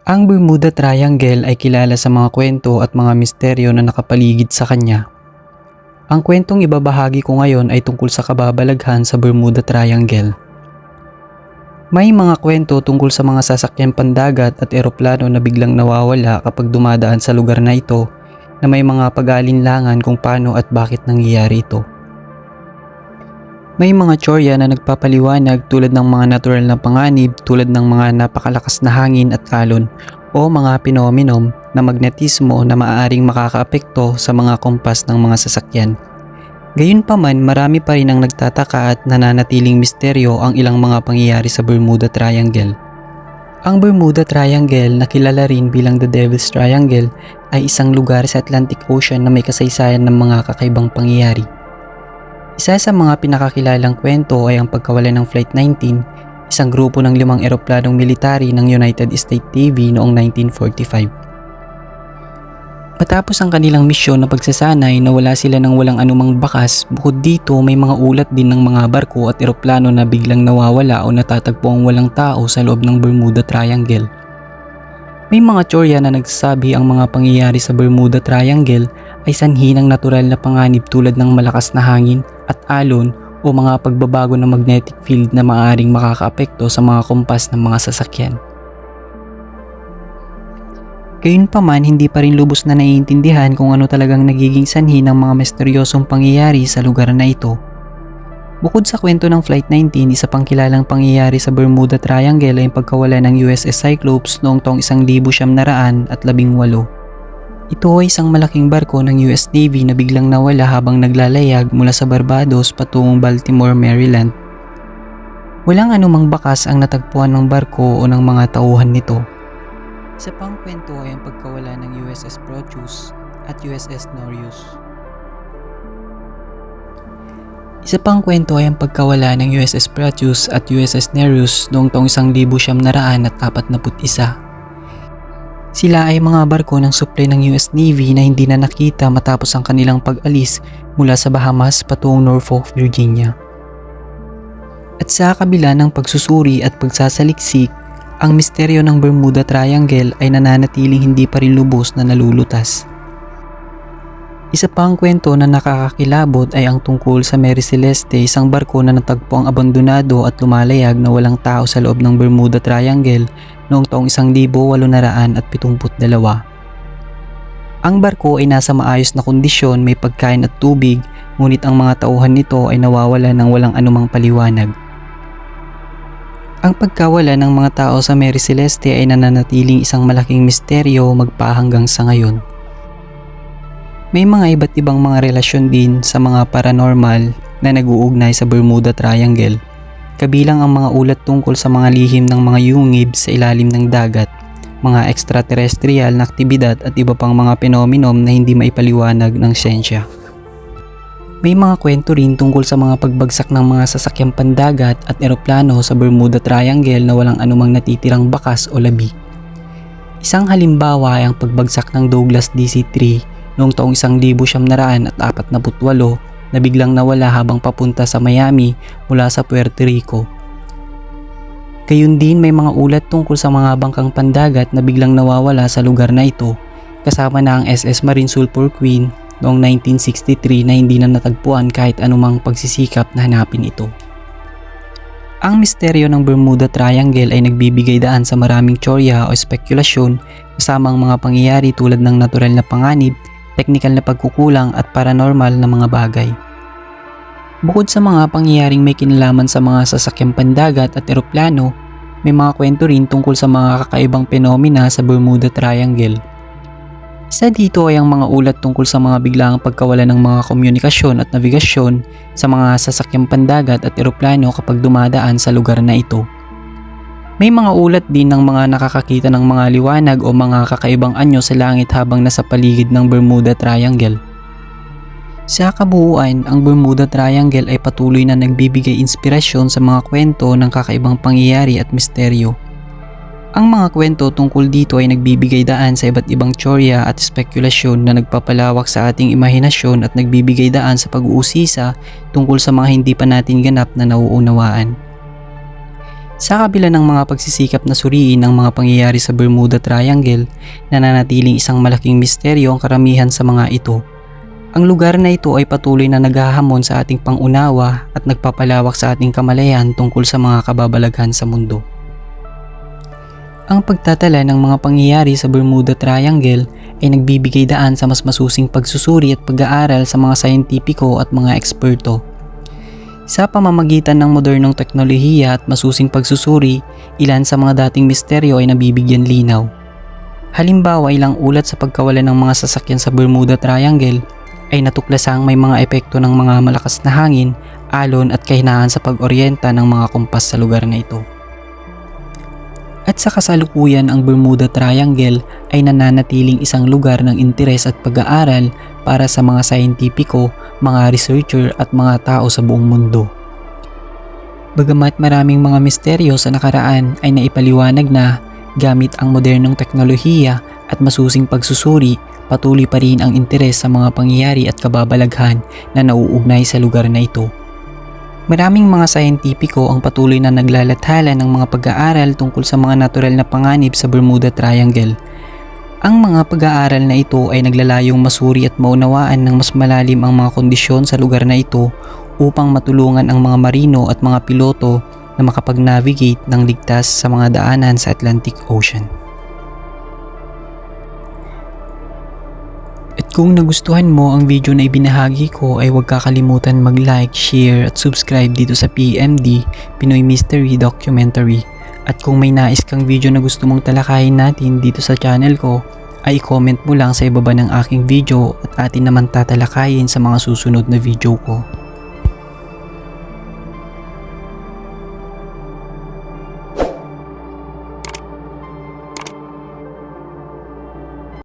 Ang Bermuda Triangle ay kilala sa mga kwento at mga misteryo na nakapaligid sa kanya. Ang kwentong ibabahagi ko ngayon ay tungkol sa kababalaghan sa Bermuda Triangle. May mga kwento tungkol sa mga sasakyang pandagat at eroplano na biglang nawawala kapag dumadaan sa lugar na ito, na may mga pag-aalinlangan kung paano at bakit nangyayari ito. May mga tsorya na nagpapaliwanag tulad ng mga natural na panganib tulad ng mga napakalakas na hangin at alon o mga pinominom na magnetismo na maaaring makakaapekto sa mga kompas ng mga sasakyan. Gayunpaman, marami pa rin ang nagtataka at nananatiling misteryo ang ilang mga pangyayari sa Bermuda Triangle. Ang Bermuda Triangle, na kilala rin bilang the Devil's Triangle, ay isang lugar sa Atlantic Ocean na may kasaysayan ng mga kakaibang pangyayari. Isa sa mga pinakakilalang kwento ay ang pagkawala ng Flight 19, isang grupo ng 5 eroplanong military ng United States Navy noong 1945. Matapos ang kanilang misyon na pagsasanay, nawala sila ng walang anumang bakas. Bukod dito, may mga ulat din ng mga barko at eroplano na biglang nawawala o natatagpo ang walang tao sa loob ng Bermuda Triangle. May mga tsorya na nagsasabi ang mga pangyayari sa Bermuda Triangle ay sanhi ng natural na panganib tulad ng malakas na hangin at alon o mga pagbabago ng magnetic field na maaaring makakaapekto sa mga kompas ng mga sasakyan. Gayunpaman, hindi pa rin lubos na naiintindihan kung ano talagang nagiging sanhi ng mga misteryosong pangyayari sa lugar na ito. Bukod sa kwento ng Flight 19, isa pang kilalang pangyayari sa Bermuda Triangle ay ang pagkawala ng USS Cyclops noong taong 1918. Ito ay isang malaking barko ng US Navy na biglang nawala habang naglalayag mula sa Barbados patungong Baltimore, Maryland. Walang anumang bakas ang natagpuan ng barko o ng mga tauhan nito. Isa pang kwento ay ang pagkawala ng USS Proteus at USS Nereus. Noong taong 1941. Sila ay mga barko ng supply ng US Navy na hindi na nakita matapos ang kanilang pag-alis mula sa Bahamas patungong Norfolk, Virginia. At sa kabila ng pagsusuri at pagsasaliksik, ang misteryo ng Bermuda Triangle ay nananatiling hindi pa rin lubos na nalulutas. Isa pang kwento na nakakakilabot ay ang tungkol sa Mary Celeste, isang barko na natagpo ang abandonado at lumalayag na walang tao sa loob ng Bermuda Triangle noong taong 1872. Ang barko ay nasa maayos na kondisyon, may pagkain at tubig, ngunit ang mga tauhan nito ay nawawala ng walang anumang paliwanag. Ang pagkawala ng mga tao sa Mary Celeste ay nananatiling isang malaking misteryo magpahanggang sa ngayon. May mga iba't ibang mga relasyon din sa mga paranormal na nag-uugnay sa Bermuda Triangle, kabilang ang mga ulat tungkol sa mga lihim ng mga yungib sa ilalim ng dagat, mga extraterrestrial na aktibidad at iba pang mga phenomenon na hindi maipaliwanag ng siyensya. May mga kwento rin tungkol sa mga pagbagsak ng mga sasakyang pandagat at eroplano sa Bermuda Triangle na walang anumang natitirang bakas o labi. Isang halimbawa ay ang pagbagsak ng Douglas DC-3 noong taong 1948 na biglang nawala habang papunta sa Miami mula sa Puerto Rico. Gayun din, may mga ulat tungkol sa mga bangkang pandagat na biglang nawawala sa lugar na ito, kasama na ang SS Marine Sulphur Queen noong 1963 na hindi na natagpuan kahit anumang pagsisikap na hanapin ito. Ang misteryo ng Bermuda Triangle ay nagbibigay daan sa maraming tsorya o spekulasyon, kasama ang mga pangyayari tulad ng natural na panganib, teknikal na pagkukulang at paranormal na mga bagay. Bukod sa mga pangyayaring may kinalaman sa mga sasakyang pandagat at eroplano, may mga kwento rin tungkol sa mga kakaibang phenomena sa Bermuda Triangle. Isa dito ay ang mga ulat tungkol sa mga biglaang pagkawala ng mga komunikasyon at navigasyon sa mga sasakyang pandagat at eroplano kapag dumadaan sa lugar na ito. May mga ulat din ng mga nakakakita ng mga liwanag o mga kakaibang anyo sa langit habang nasa paligid ng Bermuda Triangle. Sa kabuuan, ang Bermuda Triangle ay patuloy na nagbibigay inspirasyon sa mga kwento ng kakaibang pangyayari at misteryo. Ang mga kwento tungkol dito ay nagbibigay daan sa iba't ibang tsorya at spekulasyon na nagpapalawak sa ating imahinasyon at nagbibigay daan sa pag-uusisa tungkol sa mga hindi pa natin ganap na nauunawaan. Sa kabila ng mga pagsisikap na suriin ang mga pangyayari sa Bermuda Triangle, nananatiling isang malaking misteryo ang karamihan sa mga ito. Ang lugar na ito ay patuloy na naghahamon sa ating pangunawa at nagpapalawak sa ating kamalayan tungkol sa mga kababalaghan sa mundo. Ang pagtatala ng mga pangyayari sa Bermuda Triangle ay nagbibigay daan sa mas masusing pagsusuri at pag-aaral sa mga sayentipiko at mga eksperto. Sa pamamagitan ng modernong teknolohiya at masusing pagsusuri, ilan sa mga dating misteryo ay nabibigyan linaw. Halimbawa, ilang ulat sa pagkawalan ng mga sasakyan sa Bermuda Triangle ay natuklasang may mga epekto ng mga malakas na hangin, alon at kahinaan sa pag-oryenta ng mga kompas sa lugar na ito. At sa kasalukuyan, ang Bermuda Triangle ay nananatiling isang lugar ng interes at pag-aaral para sa mga sayentipiko, mga researcher at mga tao sa buong mundo. Bagamat maraming mga misteryo sa nakaraan ay naipaliwanag na gamit ang modernong teknolohiya at masusing pagsusuri, patuloy pa rin ang interes sa mga pangyayari at kababalaghan na nauugnay sa lugar na ito. Maraming mga sayentipiko ang patuloy na naglalathala ng mga pag-aaral tungkol sa mga natural na panganib sa Bermuda Triangle. Ang mga pag-aaral na ito ay naglalayong masuri at maunawaan ng mas malalim ang mga kondisyon sa lugar na ito upang matulungan ang mga marino at mga piloto na makapag-navigate ng ligtas sa mga daanan sa Atlantic Ocean. At kung nagustuhan mo ang video na ibinahagi ko ay huwag kakalimutan mag-like, share at subscribe dito sa PMD, Pinoy Mystery Documentary. At kung may nais kang video na gusto mong talakayin natin dito sa channel ko, ay i-comment mo lang sa ibaba ng aking video at atin naman tatalakayin sa mga susunod na video ko.